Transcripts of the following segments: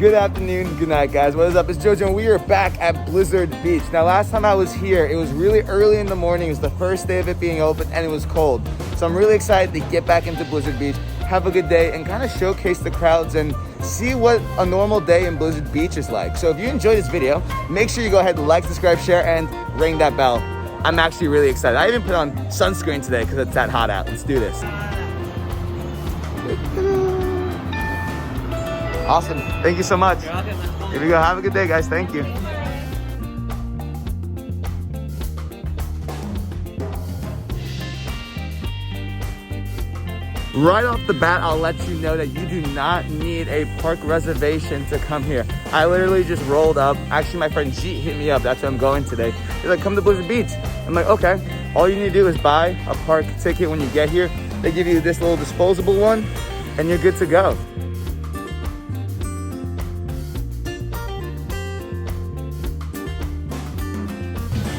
Good afternoon, good night, guys. What is up? It's JoJo, and we are back at Blizzard Beach. Now, last time I was here, it was really early in the morning. It was the first day of it being open, and it was cold. So I'm really excited to get back into Blizzard Beach, have a good day, and kind of showcase the crowds and see what a normal day in Blizzard Beach is like. So if you enjoyed this video, make sure you go ahead and like, subscribe, share, and ring that bell. I'm actually really excited. I even put on sunscreen today because it's that hot out. Let's do this. Awesome. Thank you so much. Here we go. Have a good day, guys. Thank you. Right off the bat, I'll let you know that you do not need a park reservation to come here. I literally just rolled up. Actually, my friend G hit me up. That's where I'm going today. He's like, come to Blizzard Beach. I'm like, okay. All you need to do is buy a park ticket when you get here. They give you this little disposable one, and you're good to go.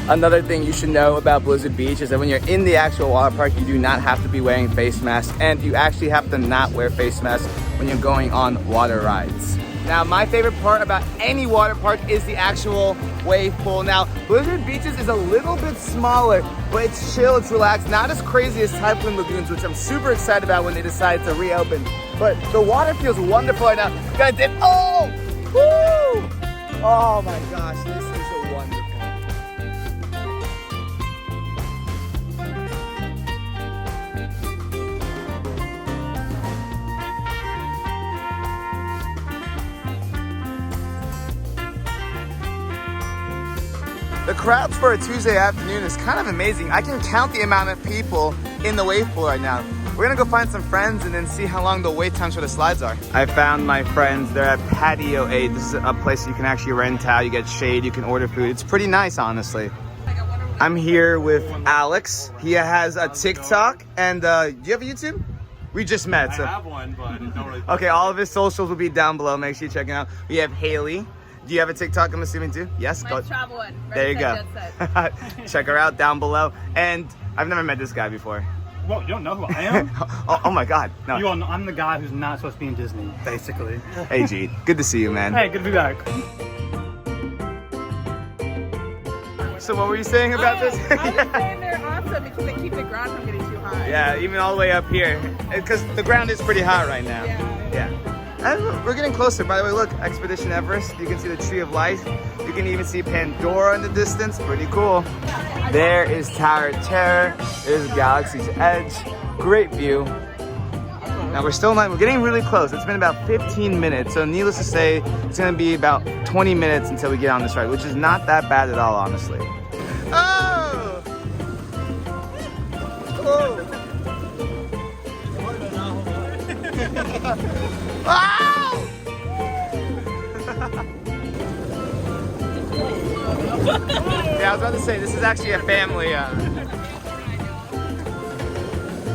Another thing you should know about Blizzard Beach is that when you're in the actual water park, you do not have to be wearing face masks, and you actually have to not wear face masks when you're going on water rides. Now, my favorite part about any water park is the actual wave pool. Now, Blizzard Beaches is a little bit smaller, but it's chill, it's relaxed, not as crazy as Typhoon Lagoons, which I'm super excited about when they decided to reopen. But the water feels wonderful right now. Gotta dip. Oh! Woo! Oh my gosh, this is a wonderful. The crowds for a Tuesday afternoon is kind of amazing. I can count the amount of people in the wave pool right now. We're gonna go find some friends and then see how long the wait times for the slides are. I found my friends. They're at Patio 8. This is a place you can actually rent out. You get shade, you can order food. It's pretty nice, honestly. I'm here with Alex. He has a TikTok, and do you have a YouTube? We just met. So. I have one, but I don't really. Okay, all of his socials will be down below. Make sure you check it out. We have Haley. Do you have a TikTok, I'm assuming, too? Yes? My travel one. There you go. Check her out down below. And I've never met this guy before. Well, you don't know who I am? oh my God. No. You all know, I'm the guy who's not supposed to be in Disney, basically. Hey, G. Good to see you, man. Hey, good to be back. So what were you saying about this? I was saying they're awesome because they keep the ground from getting too high. Yeah, even all the way up here. Because the ground is pretty hot right now. Yeah. And we're getting closer. By the way, look, Expedition Everest. You can see the Tree of Life. You can even see Pandora in the distance. Pretty cool. There is Tower of Terror. There's Galaxy's Edge. Great view. Now we're getting really close. It's been about 15 minutes. So needless to say, it's gonna be about 20 minutes until we get on this ride, which is not that bad at all, honestly. Oh! Oh! Wow! Yeah, I was about to say, this is actually a family,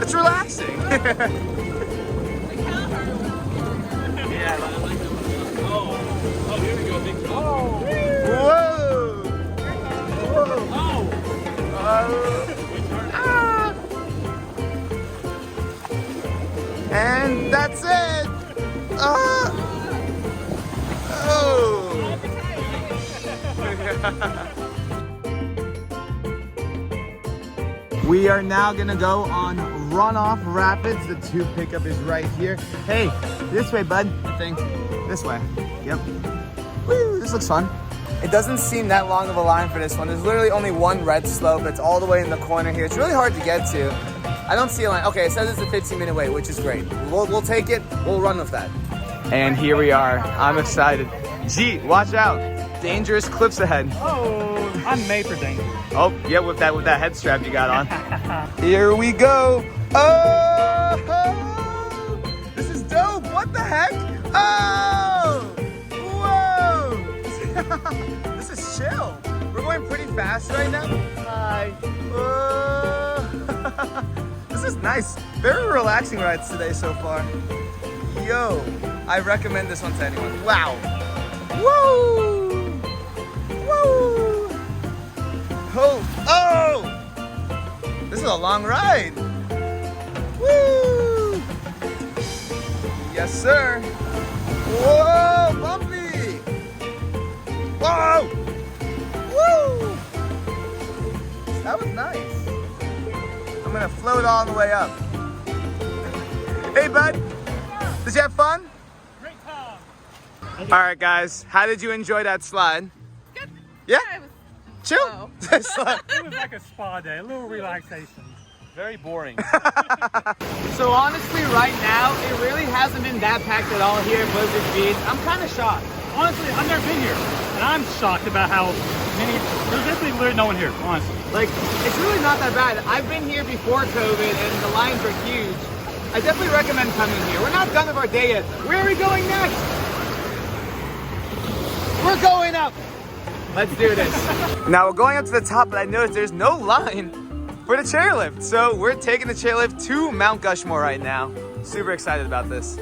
it's relaxing. Yeah. Oh, here we go, big oh. Whoa! Whoa! Oh! Ah. And that's it! Oh! We are now gonna go on Runoff Rapids. The tube pickup is right here. Hey, this way, bud. I think this way. Yep. Woo, this looks fun. It doesn't seem that long of a line for this one. There's literally only one red slope. It's all the way in the corner here. It's really hard to get to. I don't see a line. Okay, it says it's a 15-minute wait, which is great. We'll take it. We'll run with that. And here we are. I'm excited. Gee, watch out. Dangerous cliffs ahead. Oh, I'm made for danger. Oh, yeah, with that head strap you got on. Here we go. Oh, this is dope. What the heck? Oh, whoa. This is chill. We're going pretty fast right now. Hi. This is nice. Very relaxing rides today so far. Yo, I recommend this one to anyone. Wow. Woo. Woo. Oh. Oh. This is a long ride. Woo. Yes, sir. Whoa, bumpy. Oh! Woo! That was nice. I'm gonna float all the way up. Hey, bud. Did you have fun? Great time. All right, guys. How did you enjoy that slide? Good. Yeah? It was Chill. slow. Slide. It was like a spa day, a little relaxation. Very boring. So honestly, right now, it really hasn't been that packed at all here at Blizzard Beach. I'm kind of shocked. Honestly, I've never been here, and I'm shocked about how many. There's basically literally no one here. Honestly, Like, it's really not that bad. I've been here before COVID, and the lines were huge. I definitely recommend coming here. We're not done with our day yet. Where are we going next? We're going up. Let's do this. Now we're going up to the top, but I noticed there's no line for the chairlift. So we're taking the chairlift to Mount Gushmore right now. Super excited about this.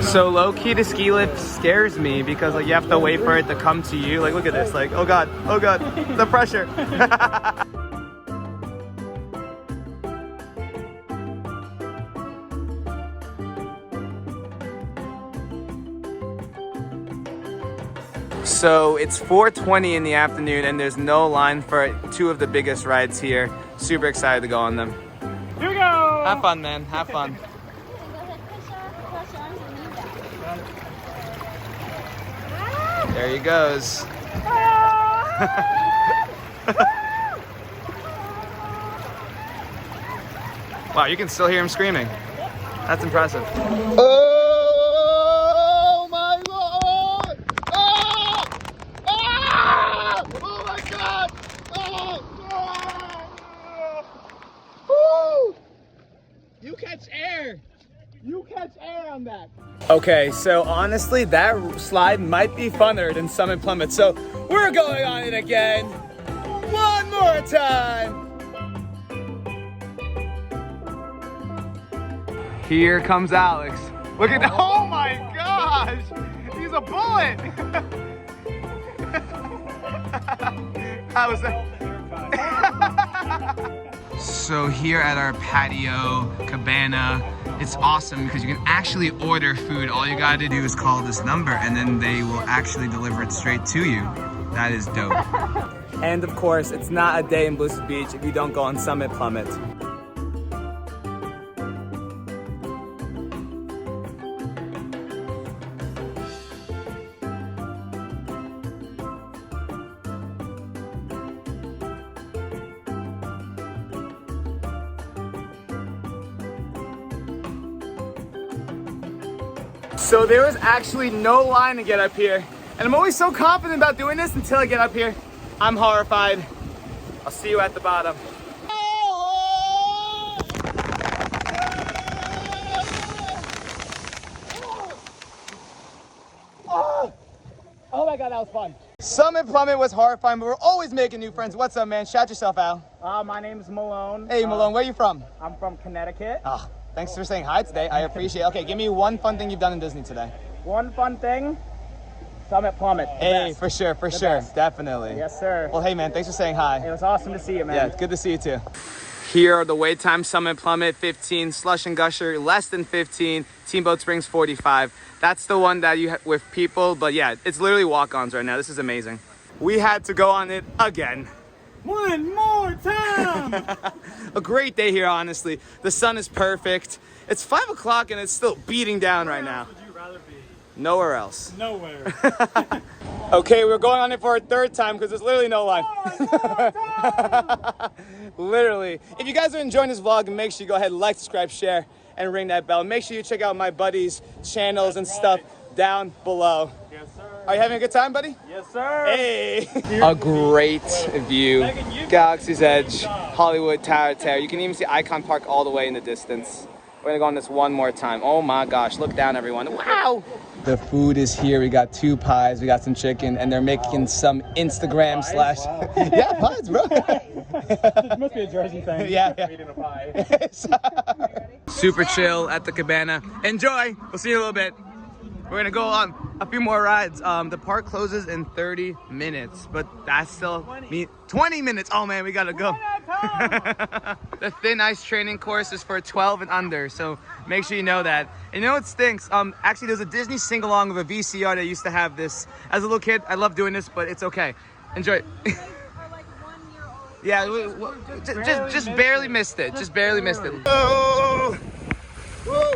So low key, the ski lift scares me because like you have to wait for it to come to you. Like look at this, like oh god, the pressure. So it's 4:20 in the afternoon and there's no line for two of the biggest rides here. Super excited to go on them. here we go. Have fun, man. Have fun. There he goes. Wow, you can still hear him screaming. That's impressive. Oh my lord! Oh! Oh! Oh my god! Oh! Oh! Woo! You catch air! You catch air on that. Okay, so honestly, that slide might be funner than Summit Plummet. So we're going on it again. One more time. Here comes Alex. Look at that. Oh my gosh. He's a bullet. How was that? So here at our patio cabana, it's awesome because you can actually order food. All you gotta do is call this number and then they will actually deliver it straight to you. That is dope. And of course, it's not a day in Blizzard Beach if you don't go on Summit Plummet. So there was actually no line to get up here. And I'm always so confident about doing this until I get up here. I'm horrified. I'll see you at the bottom. Oh my god, that was fun. Summit Plummet was horrifying, but we're always making new friends. What's up, man? Shout yourself out. My name's Malone. Hey, Malone, where are you from? I'm from Connecticut. Ah, thanks for saying hi today. I appreciate it. Okay, give me one fun thing you've done in Disney today. One fun thing, Summit Plummet. The Hey, best. for sure, best. definitely. Yes, sir. Well, hey, man, thanks for saying hi. It was awesome to see you, man. Yeah, it's good to see you too. Here are the wait times: Summit Plummet 15, Slush and Gusher less than 15, Steamboat Springs 45. That's the one that you have with people, but yeah, it's literally walk-ons right now. This is amazing. We had to go on it again. One more time. A great day here, honestly. The sun is perfect. It's 5 o'clock and it's still beating down right now. Where else would you rather be? Nowhere else. Nowhere. Okay, we're going on it for a third time because there's literally no line. Literally. If you guys are enjoying this vlog, make sure you go ahead and like, subscribe, share, and ring that bell. Make sure you check out my buddies' channels and stuff down below. Yes, sir. Are you having a good time, buddy? Yes, sir. Hey! A great view. Galaxy's Edge, Hollywood, Tower. You can even see Icon Park all the way in the distance. We're gonna go on this one more time. Oh my gosh, look down, everyone. Wow! The food is here. We got 2 pies, we got some chicken, and they're making some Instagram slash... Yeah, pies, bro. It must be a Jersey thing. Yeah. Eating a pie. Super chill at the cabana. Enjoy. We'll see you in a little bit. We're gonna go on a few more rides. The park closes in 30 minutes, but that's still 20 minutes. Oh man, we gotta go. The thin ice training course is for 12 and under, so make sure you know that. And you know what stinks? Actually, there's a Disney sing-along of a VCR that used to have this. As a little kid, I love doing this, but it's okay. Enjoy it. Yeah, just barely missed it. Just barely missed it. Oh! Whoa!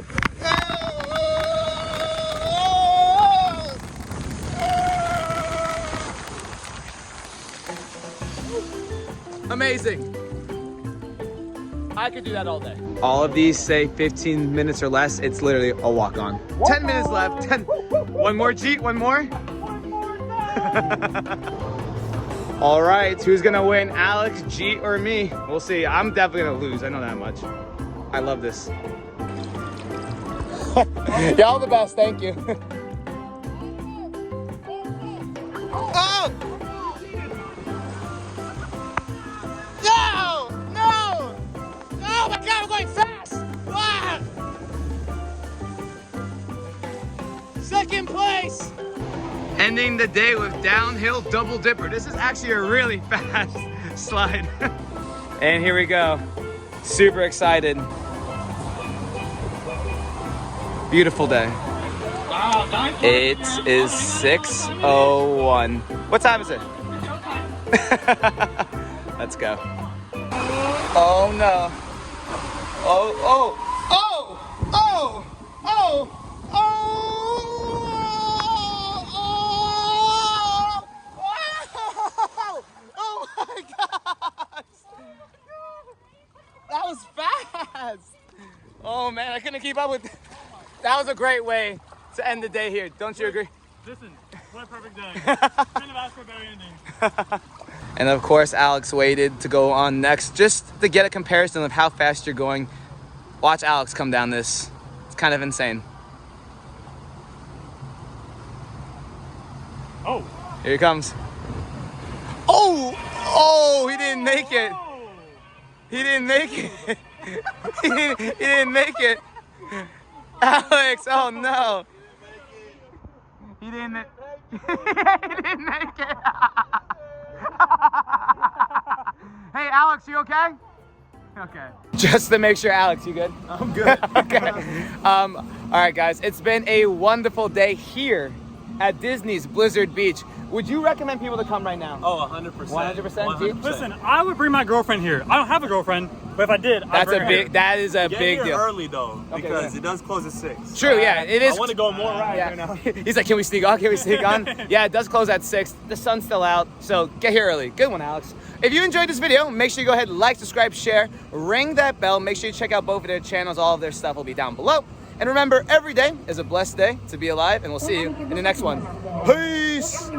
Amazing. I could do that all day. All of these say 15 minutes or less. It's literally a walk-on. 10 minutes left. 10. One more, Jeet. One more. All right. Who's gonna win? Alex, Jeet, or me? We'll see. I'm definitely gonna lose. I know that much. I love this. Y'all the best. Thank you. Oh! No! No! Oh my God, I'm going fast! Ah! Second place! Ending the day with downhill double dipper. This is actually a really fast slide. And here we go. Super excited. Beautiful day. It is 6:01. What time is it? Let's go. Oh no. Oh, oh, oh, oh, oh, oh, oh, oh my gosh. That was fast. Oh man, I couldn't keep up with. That was a great way to end the day here. Don't you agree? Listen, what a perfect day. Couldn't have asked for a better ending. And of course, Alex waited to go on next just to get a comparison of how fast you're going. Watch Alex come down this. It's kind of insane. Oh. Here he comes. Oh! Oh, he didn't make it. He didn't make it. he didn't make it. Alex, oh no. He didn't make it. Hey, Alex, you okay? Okay. Just to make sure, Alex, you good? I'm good. Okay. All right, guys. It's been a wonderful day here at Disney's Blizzard Beach. Would you recommend people to come right now? Oh, 100%. 100%, G? Listen, I would bring my girlfriend here. I don't have a girlfriend, but if I did, I'd bring her here. That is a Get big here deal. early though, Okay, because yeah. it does close at 6. True, yeah, it is. I want to go more rides right now. He's like, can we sneak on? Can we sneak on? Yeah, it does close at 6. The sun's still out, so get here early. Good one, Alex. If you enjoyed this video, make sure you go ahead and like, subscribe, share, ring that bell. Make sure you check out both of their channels. All of their stuff will be down below. And remember, every day is a blessed day to be alive, and we'll see you in the next one. Peace!